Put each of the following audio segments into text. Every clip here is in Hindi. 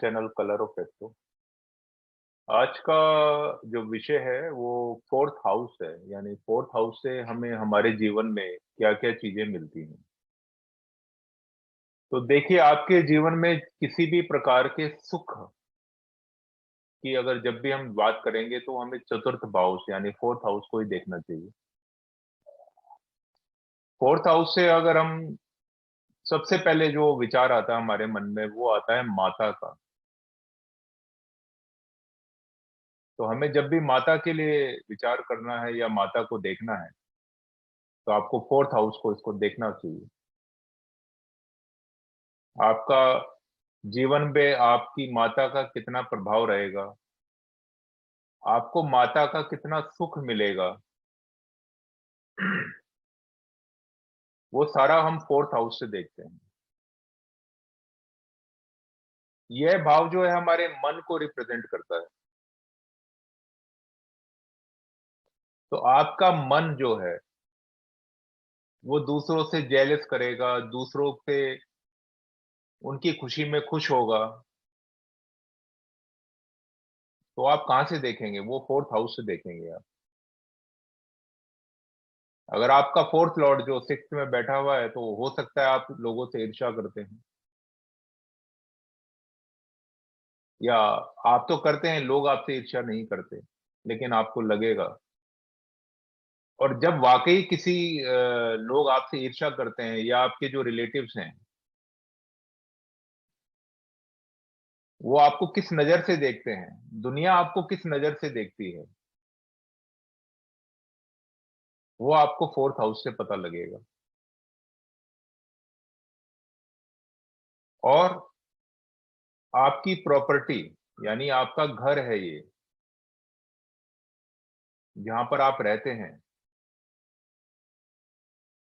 Channel colour of ecto. आज का जो विषय है वो फोर्थ हाउस है, यानी फोर्थ हाउस से हमें हमारे जीवन में क्या-क्या चीजें मिलती हैं। तो देखिए, आपके जीवन में किसी भी प्रकार के सुख की अगर जब भी हम बात करेंगे तो हमें चतुर्थ हाउस यानी फोर्थ हाउस को ही देखना चाहिए। फोर्थ हाउस से अगर हम सबसे पहले जो विचार आता है हमारे मन में वो आता है माता का। तो हमें जब भी माता के लिए विचार करना है या माता को देखना है, तो आपको फोर्थ हाउस को इसको देखना चाहिए। आपका जीवन पे आपकी माता का कितना प्रभाव रहेगा, आपको माता का कितना सुख मिलेगा, वो सारा हम फोर्थ हाउस से देखते हैं। यह भाव जो है हमारे मन को रिप्रेजेंट करता है। तो आपका मन जो है वो दूसरों से जेलस करेगा, दूसरों से उनकी खुशी में खुश होगा। तो आप कहां से देखेंगे? वो फोर्थ हाउस से देखेंगे आप। अगर आपका फोर्थ लॉर्ड जो सिक्स्थ में बैठा हुआ है तो हो सकता है आप लोगों से ईर्ष्या करते हैं, या आप तो करते हैं, लोग आपसे ईर्ष्या नहीं करते, लेकिन आपको लगेगा। और जब वाकई किसी लोग आपसे ईर्ष्या करते हैं या आपके जो रिलेटिव्स हैं, वो आपको किस नजर से देखते हैं, दुनिया आपको किस नजर से देखती है, वो आपको फोर्थ हाउस से पता लगेगा। और आपकी प्रॉपर्टी, यानी आपका घर है ये, जहां पर आप रहते हैं,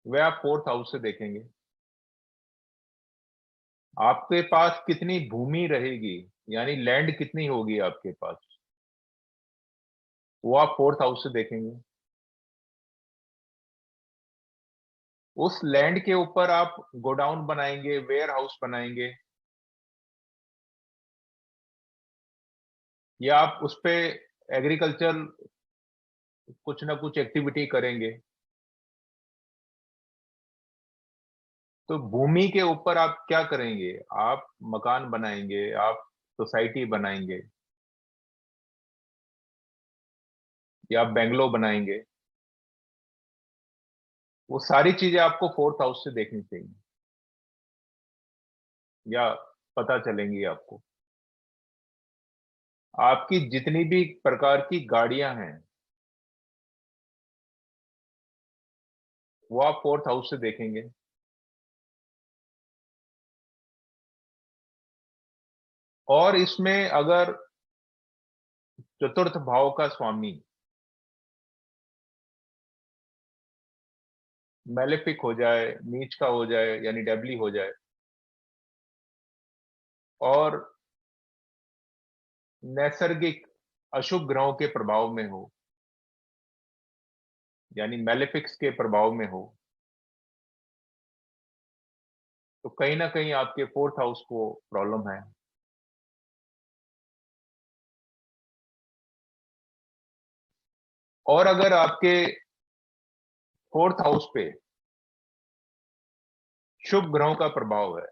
वह आप फोर्थ हाउस से देखेंगे। आपके पास कितनी भूमि रहेगी, यानी लैंड कितनी होगी आपके पास, वो आप फोर्थ हाउस से देखेंगे। उस लैंड के ऊपर आप गोडाउन बनाएंगे, वेयर हाउस बनाएंगे, या आप उस पे एग्रीकल्चर कुछ ना कुछ एक्टिविटी करेंगे। तो भूमि के ऊपर आप क्या करेंगे? आप मकान बनाएंगे, आप सोसाइटी बनाएंगे, या आप बेंगलो बनाएंगे। वो सारी चीजें आपको फोर्थ हाउस से देखनी चाहिए, या पता चलेंगी आपको। आपकी जितनी भी प्रकार की गाड़ियां हैं, वो आप फोर्थ हाउस से देखेंगे। और इसमें अगर चतुर्थ भाव का स्वामी मैलेफिक हो जाए, नीच का हो जाए, यानी डेबली हो जाए, और नैसर्गिक अशुभ ग्रहों के प्रभाव में हो, यानी मैलेफिक्स के प्रभाव में हो, तो कहीं ना कहीं आपके फोर्थ हाउस को प्रॉब्लम है। और अगर आपके फोर्थ हाउस पे शुभ ग्रहों का प्रभाव है,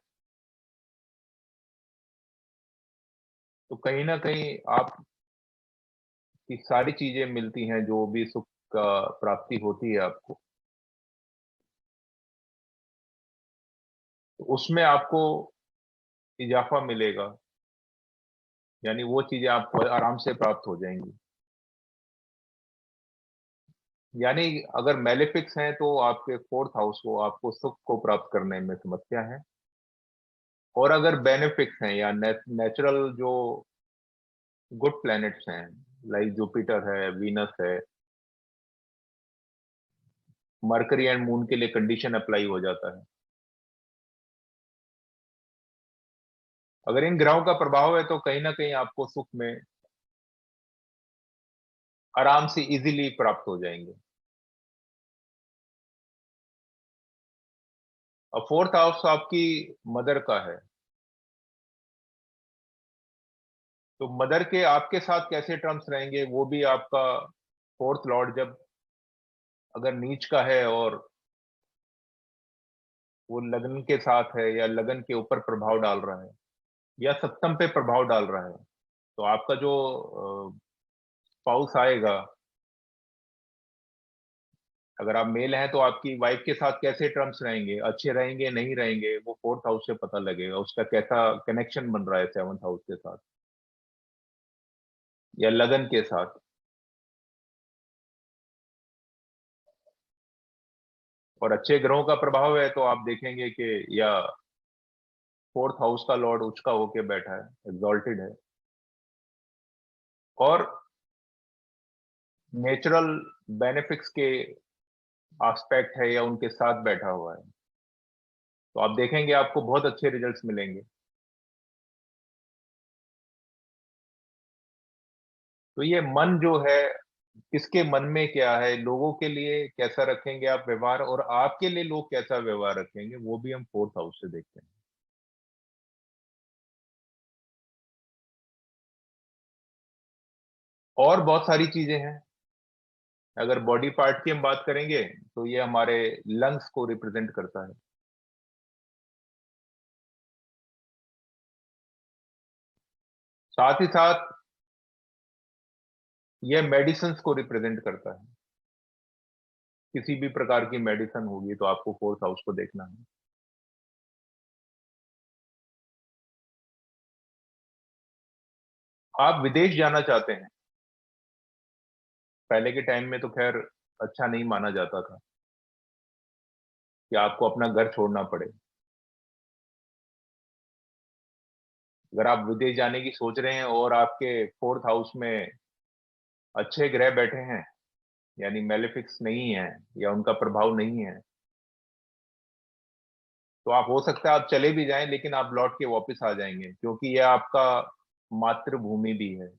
तो कहीं ना कहीं आपकी सारी चीजें मिलती हैं, जो भी सुख का प्राप्ति होती है आपको, तो उसमें आपको इजाफा मिलेगा, यानी वो चीजें आपको आराम से प्राप्त हो जाएंगी। यानी अगर मैलेफिक्स हैं तो आपके फोर्थ हाउस को आपको सुख को प्राप्त करने में समस्या है। और अगर बेनिफिक्स हैं या नेचुरल जो गुड प्लैनेट्स हैं, लाइक जुपिटर है, वीनस है, मरकरी एंड मून के लिए कंडीशन अप्लाई हो जाता है। अगर इन ग्रहों का प्रभाव है तो कहीं ना कहीं आपको सुख में आराम से इजीली प्राप्त हो जाएंगे। और फोर्थ हाउस आपकी मदर का है। तो मदर के आपके साथ कैसे टर्म्स रहेंगे, वो भी आपका फोर्थ लॉर्ड जब अगर नीच का है और वो लगन के साथ है या लगन के ऊपर प्रभाव डाल रहा है या सप्तम पे प्रभाव डाल रहा है, तो आपका जो स्पाउस आएगा, अगर आप मेल हैं तो आपकी वाइफ के साथ कैसे टर्म्स रहेंगे, अच्छे रहेंगे नहीं रहेंगे, वो फोर्थ हाउस से पता लगेगा उसका कैसा कनेक्शन बन रहा है सेवंथ हाउस के साथ या लगन के साथ। और अच्छे ग्रहों का प्रभाव है तो आप देखेंगे कि या फोर्थ हाउस का लॉर्ड उच्च का होके बैठा है, एग्जॉल्टेड है, और नेचुरल बेनिफिट्स के एस्पेक्ट है या उनके साथ बैठा हुआ है, तो आप देखेंगे आपको बहुत अच्छे रिजल्ट्स मिलेंगे। तो ये मन जो है, किसके मन में क्या है, लोगों के लिए कैसा रखेंगे आप व्यवहार, और आपके लिए लोग कैसा व्यवहार रखेंगे, वो भी हम फोर्थ हाउस से देखते हैं। और बहुत सारी चीजें हैं। अगर बॉडी पार्ट की हम बात करेंगे तो ये हमारे लंग्स को रिप्रेजेंट करता है। साथ ही साथ ये मेडिसिन को रिप्रेजेंट करता है। किसी भी प्रकार की मेडिसिन होगी तो आपको फोर्थ हाउस को देखना है। आप विदेश जाना चाहते हैं, पहले के टाइम में तो खैर अच्छा नहीं माना जाता था कि आपको अपना घर छोड़ना पड़े। अगर आप विदेश जाने की सोच रहे हैं और आपके फोर्थ हाउस में अच्छे ग्रह बैठे हैं, यानी मेलेफिक्स नहीं है या उनका प्रभाव नहीं है, तो आप हो सकता है आप चले भी जाएं लेकिन आप लौट के वापस आ जाएंगे, क्योंकि यह आपका मातृभूमि भी है।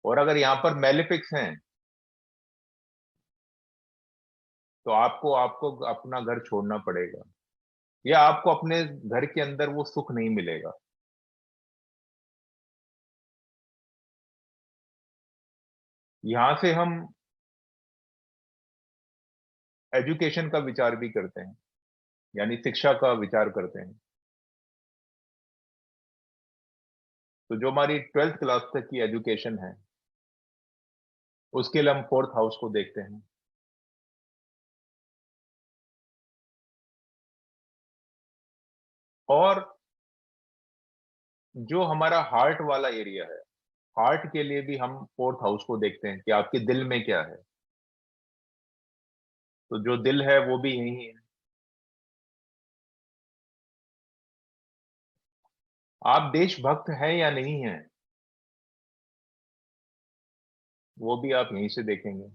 और अगर यहाँ पर मेलेफिक्स हैं तो आपको आपको अपना घर छोड़ना पड़ेगा, या आपको अपने घर के अंदर वो सुख नहीं मिलेगा। यहां से हम एजुकेशन का विचार भी करते हैं, यानी शिक्षा का विचार करते हैं। तो जो हमारी ट्वेल्थ क्लास तक की एजुकेशन है, उसके लिए हम फोर्थ हाउस को देखते हैं। और जो हमारा हार्ट वाला एरिया है, हार्ट के लिए भी हम फोर्थ हाउस को देखते हैं कि आपके दिल में क्या है। तो जो दिल है वो भी यही है। आप देशभक्त हैं या नहीं हैं, वो भी आप यहीं से देखेंगे।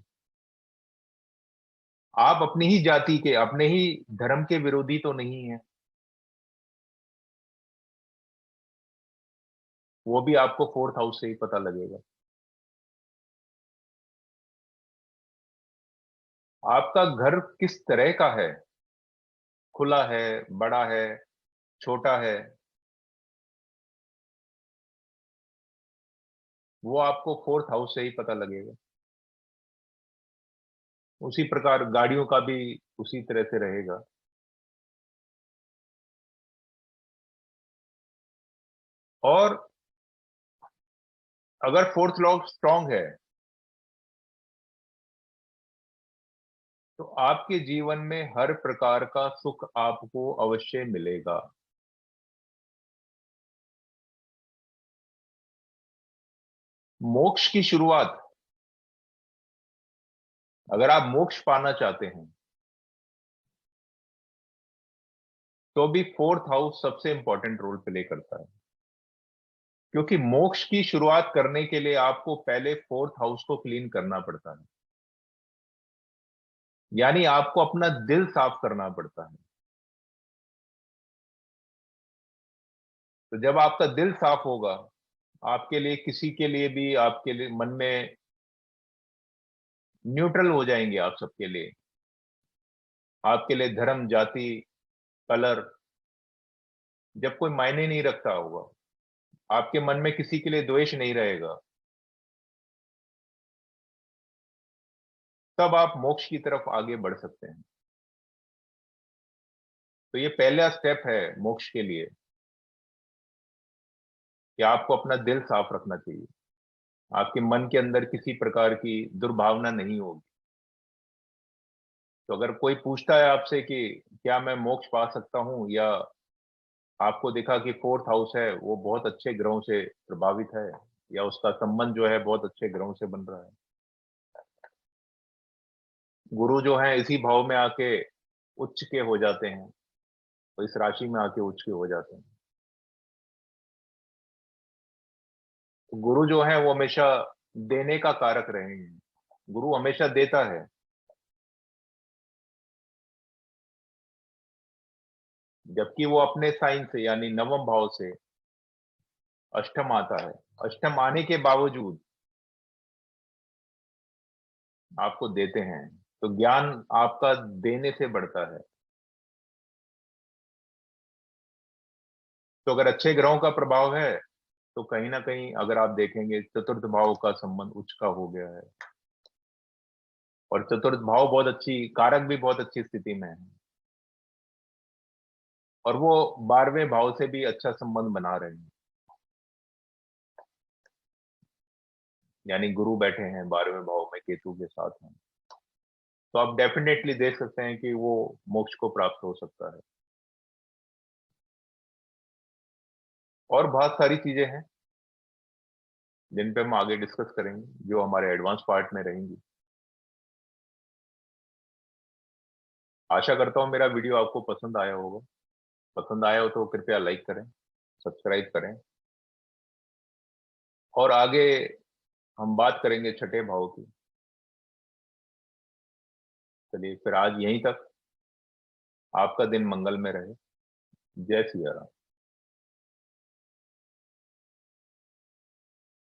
आप अपनी ही जाति के, अपने ही धर्म के विरोधी तो नहीं है, वो भी आपको फोर्थ हाउस से ही पता लगेगा। आपका घर किस तरह का है, खुला है, बड़ा है, छोटा है, वो आपको फोर्थ हाउस से ही पता लगेगा। उसी प्रकार गाड़ियों का भी उसी तरह से रहेगा। और अगर फोर्थ लॉ स्ट्रांग है तो आपके जीवन में हर प्रकार का सुख आपको अवश्य मिलेगा। मोक्ष की शुरुआत, अगर आप मोक्ष पाना चाहते हैं तो भी फोर्थ हाउस सबसे इंपॉर्टेंट रोल प्ले करता है, क्योंकि मोक्ष की शुरुआत करने के लिए आपको पहले फोर्थ हाउस को क्लीन करना पड़ता है, यानी आपको अपना दिल साफ करना पड़ता है। तो जब आपका दिल साफ होगा, आपके लिए, किसी के लिए भी आपके लिए मन में न्यूट्रल हो जाएंगे आप सबके लिए। आपके लिए धर्म, जाति, कलर, जब कोई मायने नहीं रखता होगा, आपके मन में किसी के लिए द्वेष नहीं रहेगा, तब आप मोक्ष की तरफ आगे बढ़ सकते हैं। तो ये पहला स्टेप है मोक्ष के लिए, कि आपको अपना दिल साफ रखना चाहिए। आपके मन के अंदर किसी प्रकार की दुर्भावना नहीं होगी। तो अगर कोई पूछता है आपसे कि क्या मैं मोक्ष पा सकता हूं, या आपको देखा कि फोर्थ हाउस है वो बहुत अच्छे ग्रहों से प्रभावित है, या उसका संबंध जो है बहुत अच्छे ग्रहों से बन रहा है, गुरु जो है इसी भाव में आके उच्च के हो जाते हैं, तो इस राशि में आके उच्च के हो जाते हैं। तो गुरु जो है वो हमेशा देने का कारक रहे हैं। गुरु हमेशा देता है। जबकि वो अपने साइन से यानी नवम भाव से अष्टम आता है। अष्टम आने के बावजूद आपको देते हैं। तो ज्ञान आपका देने से बढ़ता है। तो अगर अच्छे ग्रहों का प्रभाव है, तो कहीं ना कहीं अगर आप देखेंगे चतुर्थ भाव का संबंध उच्च का हो गया है, और चतुर्थ भाव बहुत अच्छी कारक भी बहुत अच्छी स्थिति में है, और वो 12वें भाव से भी अच्छा संबंध बना रहे हैं। यानी गुरु बैठे हैं 12वें भाव में केतु के साथ हैं। तो आप डेफिनेटली देख सकते हैं कि वो मोक्ष को प्राप्त हो सकता है। और बहुत सारी चीजें हैं जिन पे हम आगे डिस्कस करेंगे, जो हमारे एडवांस पार्ट में रहेंगी। आशा करता हूँ मेरा वीडियो आपको पसंद आया होगा। पसंद आया हो तो कृपया लाइक करें, सब्सक्राइब करें, और आगे हम बात करेंगे छठे भाव की। चलिए फिर आज यहीं तक। आपका दिन मंगल में रहे। जय सिया राम।